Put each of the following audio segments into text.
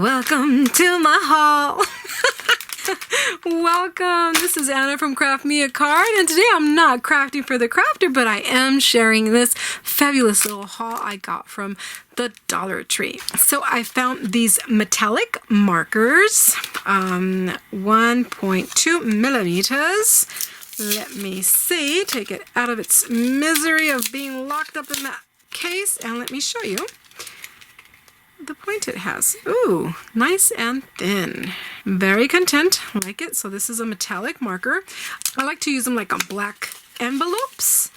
Welcome to my haul. Welcome. This is Anna from Craft Me a Card, and today I'm not crafting for the crafter, but I am sharing this fabulous little haul I got from the Dollar Tree. So I found these metallic markers, 1.2 millimeters. Let me see. Take it out of its misery of being locked up in that case, and let me show you the point it has. Ooh, nice and thin. Very content, like it. So this is a metallic marker. I like to use them like on black envelopes.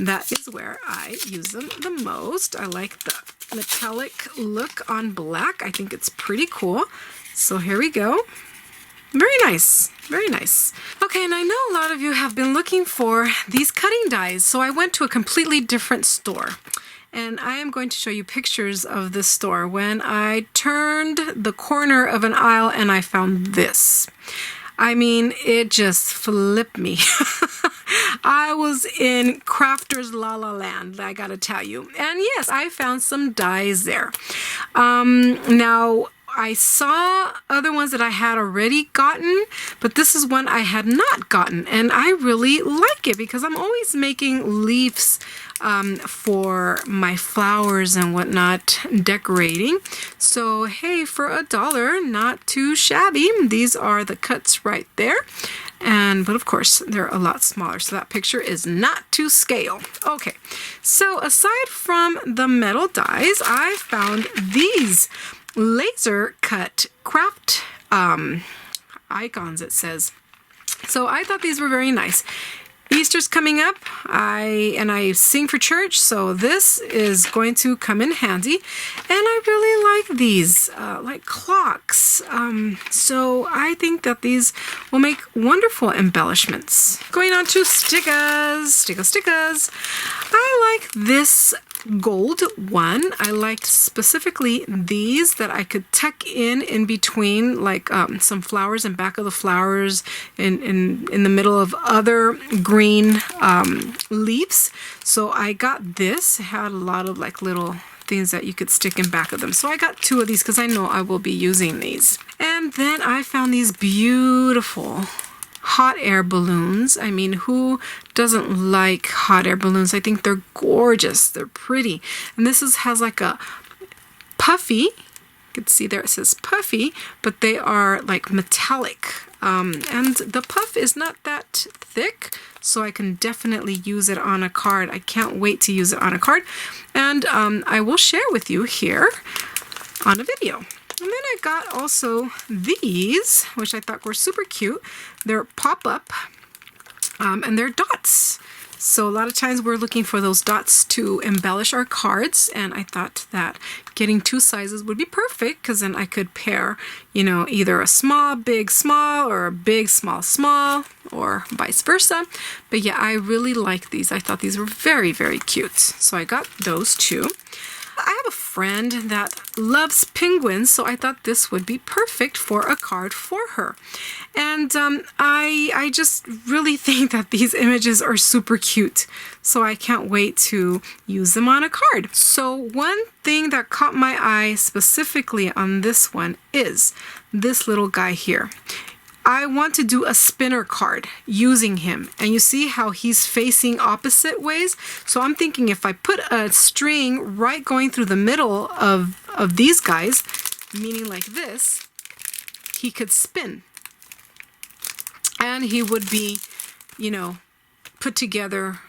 That is where I use them the most. I like the metallic look on black. I think it's pretty cool. So here we go. Very nice, very nice. Okay, and I know a lot of you have been looking for these cutting dies, so I went to a completely different store. And I am going to show you pictures of this store. When I turned the corner of an aisle and I found this. I mean, it just flipped me. I was in crafter's la la land, I gotta tell you. And yes, I found some dies there. Now, I saw other ones that I had already gotten, but this is one I had not gotten, and I really like it because I'm always making leaves for my flowers and whatnot, decorating. So hey, for $1, not too shabby. These are the cuts right there. But of course, they're a lot smaller, so that picture is not to scale. Okay, so aside from the metal dies, I found these laser cut craft icons, it says. So I thought these were very nice. Easter's coming up, I sing for church, so this is going to come in handy. And I really like these, like clocks. So I think that these will make wonderful embellishments. Going on to stickers. I like this gold one. I liked specifically these that I could tuck in between, like some flowers and back of the flowers in the middle of other green leaves. So I got this. It had a lot of like little things that you could stick in back of them. So I got 2 of these because I know I will be using these. And then I found these beautiful hot air balloons. I mean, who doesn't like hot air balloons? I think they're gorgeous. They're pretty. And this has like a puffy. You can see there it says puffy, but they are like metallic. And the puff is not that thick, so I can definitely use it on a card. I can't wait to use it on a card. And I will share with you here on a video. And then I got also these, which I thought were super cute. They're pop-up, and they're dots. So a lot of times we're looking for those dots to embellish our cards, and I thought that getting 2 sizes would be perfect, because then I could pair, you know, either a small, big, small, or a big, small, small, or vice versa. But yeah, I really like these. I thought these were very, very cute. So I got those 2. I have a friend that loves penguins, so I thought this would be perfect for a card for her. And I just really think that these images are super cute, so I can't wait to use them on a card. So one thing that caught my eye specifically on this one is this little guy here. I want to do a spinner card using him, and you see how he's facing opposite ways. So I'm thinking if I put a string right going through the middle of these guys, meaning like this, he could spin. And he would be, you know, put together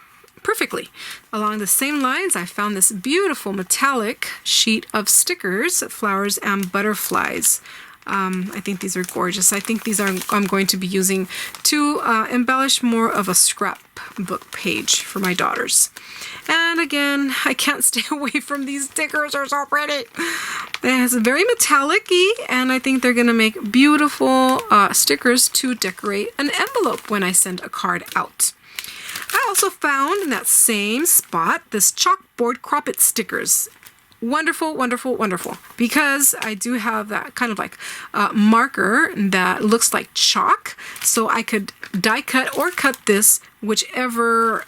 perfectly. Along the same lines, I found this beautiful metallic sheet of stickers, flowers and butterflies. I think these are gorgeous. I think these I'm going to be using to embellish more of a scrapbook page for my daughters. And again, I can't stay away from these stickers. They're so pretty. It has a very metallic-y, and I think they're going to make beautiful stickers to decorate an envelope when I send a card out. I also found in that same spot this chalkboard Crop It stickers. wonderful, wonderful, wonderful, because I do have that kind of like marker that looks like chalk, so I could die cut or cut this whichever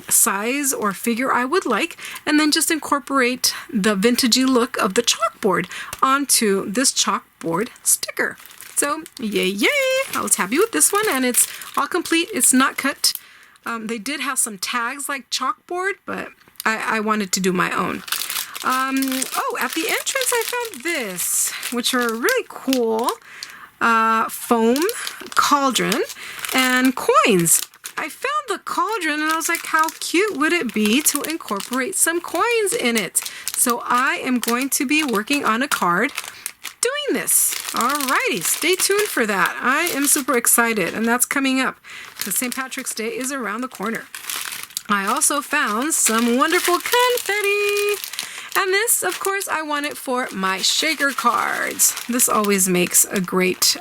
size or figure I would like, and then just incorporate the vintagey look of the chalkboard onto this chalkboard sticker. So yay, yay! I was happy with this one, and it's all complete. It's not cut. They did have some tags like chalkboard, but I wanted to do my own. Oh, at the entrance I found this, which are really cool foam cauldron and coins. I found the cauldron and I was like, how cute would it be to incorporate some coins in it? So I am going to be working on a card doing this. Alrighty, stay tuned for that. I am super excited, and that's coming up because St. Patrick's Day is around the corner. I also found some wonderful confetti. And this, of course, I want it for my shaker cards. This always makes a great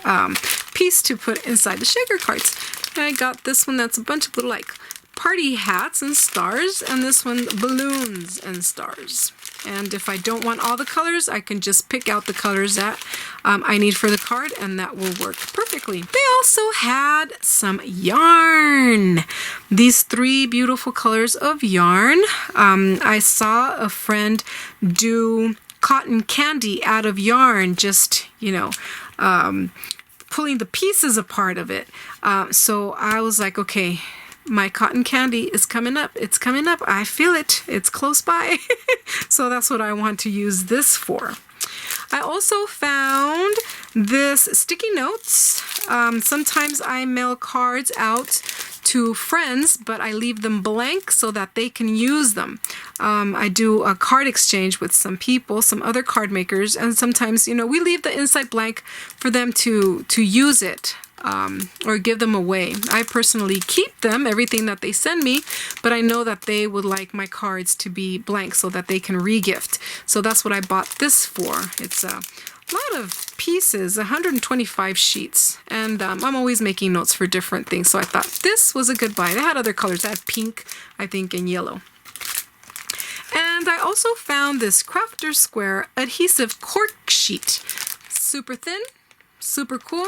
piece to put inside the shaker cards. And I got this one that's a bunch of little like party hats and stars, and this one balloons and stars. And if I don't want all the colors, I can just pick out the colors that I need for the card, and that will work perfectly. They also had some yarn. These 3 beautiful colors of yarn. I saw a friend do cotton candy out of yarn, just, you know, pulling the pieces apart of it. So I was like, okay, my cotton candy is coming up. It's coming up. I feel it. It's close by. So that's what I want to use this for. I also found this sticky notes. Sometimes I mail cards out to friends, but I leave them blank so that they can use them. I do a card exchange with some people, some other card makers, and sometimes, you know, we leave the inside blank for them to use it. Or give them away. I personally keep them, everything that they send me, but I know that they would like my cards to be blank so that they can re-gift. So that's what I bought this for. It's a lot of pieces, 125 sheets, and I'm always making notes for different things, so I thought this was a good buy. They had other colors. They had pink, I think, and yellow. And I also found this Crafter Square adhesive cork sheet. Super thin, super cool.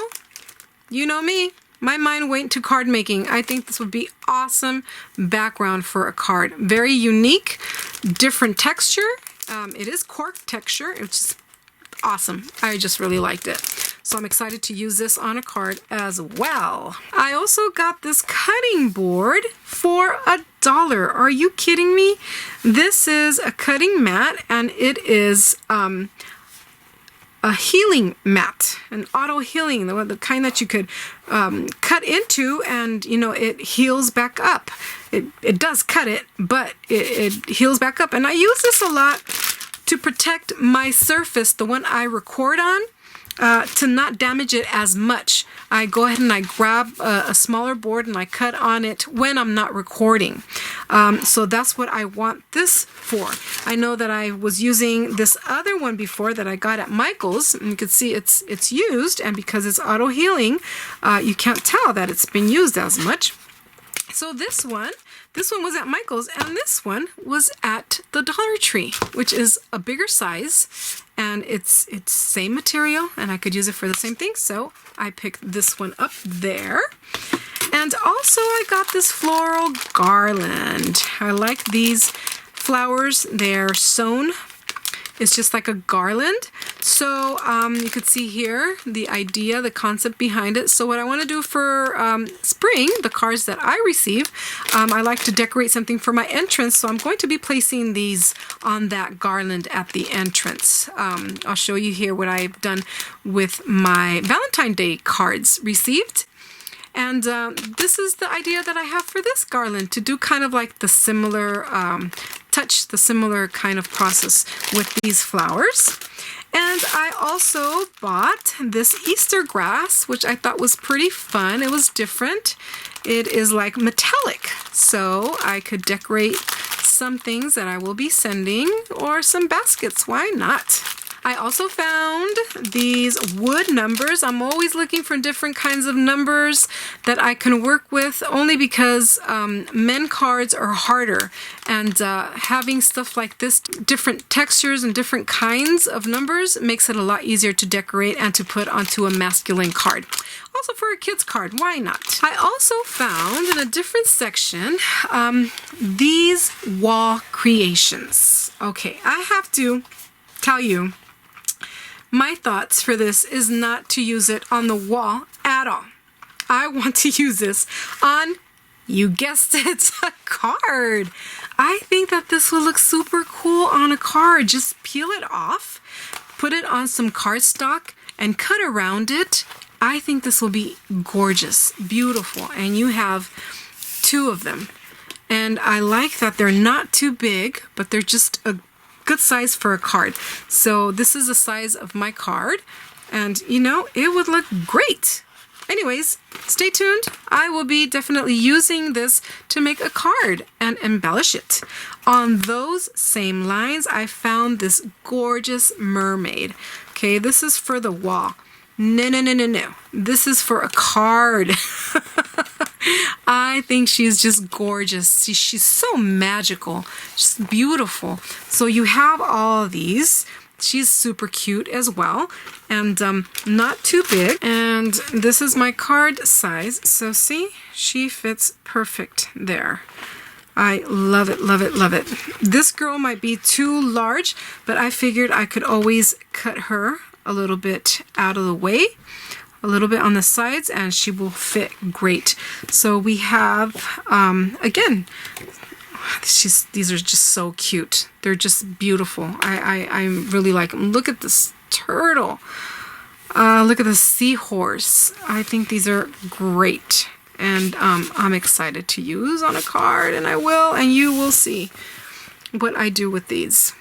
You know me, my mind went to card making. I think this would be awesome background for a card. Very unique, different texture. It is cork texture, which is awesome. I just really liked it. So I'm excited to use this on a card as well. I also got this cutting board for $1. Are you kidding me? This is a cutting mat, and it is a healing mat, an auto healing, the kind that you could cut into, and you know, it heals back up. It does cut it, but it heals back up. And I use this a lot to protect my surface, the one I record on, to not damage it as much. I go ahead and I grab a smaller board and I cut on it when I'm not recording. So that's what I want this for. I know that I was using this other one before that I got at Michael's, and you can see it's used, and because it's auto healing, you can't tell that it's been used as much. So this one was at Michael's, and this one was at the Dollar Tree, which is a bigger size, and it's same material, and I could use it for the same thing, so I picked this one up there. And also I got this Floral Garland. I like these flowers. They're sewn. It's just like a garland. So you could see here the idea, the concept behind it. So what I want to do for spring, the cards that I receive, I like to decorate something for my entrance. So I'm going to be placing these on that garland at the entrance. I'll show you here what I've done with my Valentine's Day cards received. And this is the idea that I have for this garland, to do kind of like the similar touch, the similar kind of process with these flowers. And I also bought this Easter grass, which I thought was pretty fun. It was different. It is like metallic, so I could decorate some things that I will be sending, or some baskets. Why not? I also found these wood numbers. I'm always looking for different kinds of numbers that I can work with, only because men cards are harder, and having stuff like this, different textures and different kinds of numbers, makes it a lot easier to decorate and to put onto a masculine card. Also for a kid's card, why not? I also found in a different section these wall creations. Okay, I have to tell you, my thoughts for this is not to use it on the wall at all. I want to use this on, you guessed it, a card. I think that this will look super cool on a card. Just peel it off, put it on some cardstock, and cut around it. I think this will be gorgeous, beautiful, and you have 2 of them. And I like that they're not too big, but they're just a good size for a card. So this is the size of my card, and you know, it would look great. Anyways, stay tuned. I will be definitely using this to make a card and embellish it. On those same lines, I found this gorgeous mermaid. Okay, this is for the wall. No. This is for a card. I think she's just gorgeous. She's so magical, just beautiful. So you have all of these. She's super cute as well, and not too big. And this is my card size. So see, she fits perfect there. I love it, love it, love it. This girl might be too large, but I figured I could always cut her a little bit out of the way, a little bit on the sides, and she will fit great. So we have, again, these are just so cute. They're just beautiful. I really like them. Look at this turtle. Look at the seahorse. I think these are great. And I'm excited to use on a card, and I will, and you will see what I do with these.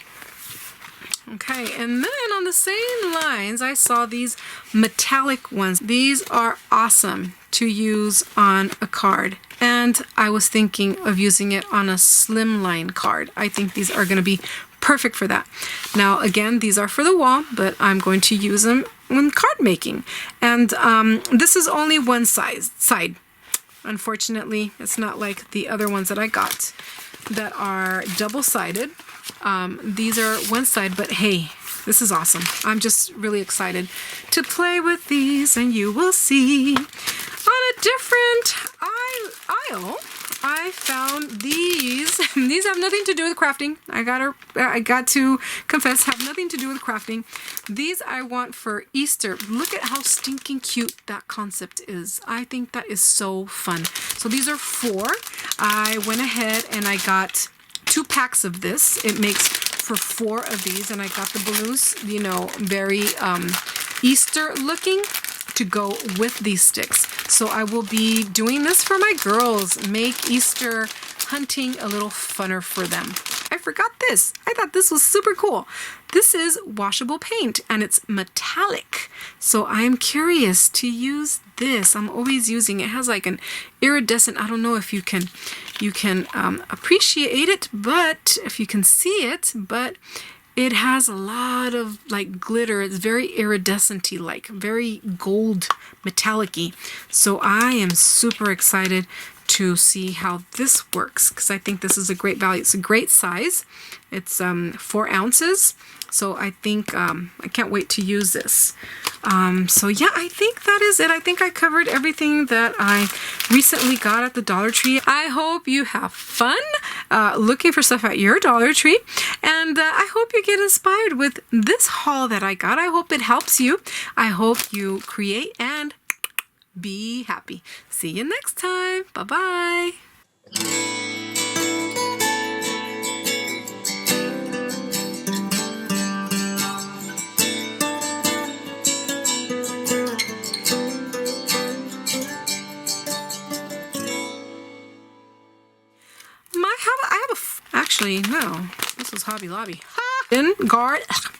Okay, and then on the same lines, I saw these metallic ones. These are awesome to use on a card, and I was thinking of using it on a slimline card. I think these are going to be perfect for that. Now, again, these are for the wall, but I'm going to use them when card making. And this is only one side. Unfortunately, it's not like the other ones that I got that are double-sided. These are one side, but hey, this is awesome. I'm just really excited to play with these, and you will see. On a different aisle, I found these. These have nothing to do with crafting. I got to confess, have nothing to do with crafting. These I want for Easter. Look at how stinking cute that concept is. I think that is so fun. So these are 4. I went ahead and I got 2 packs of this. It makes for 4 of these, and I got the balloons, you know, very Easter looking to go with these sticks. So I will be doing this for my girls, make Easter hunting a little funner for them. I forgot this. I thought this was super cool. This is washable paint, and it's metallic. So I am curious to use this. I'm always using it. It has like an iridescent, I don't know if you can appreciate it, but if you can see it, but it has a lot of like glitter. It's very iridescent-y, like very gold metallic-y. So I am super excited to see how this works, because I think this is a great value. It's a great size. It's 4 ounces. So I think I can't wait to use this. So yeah, I think that is it. I think I covered everything that I recently got at the Dollar Tree. I hope you have fun looking for stuff at your Dollar Tree, and I hope you get inspired with this haul that I got. I hope it helps you. I hope you create and be happy. See you next time. Bye-bye. Actually, no. This is Hobby Lobby. In guard.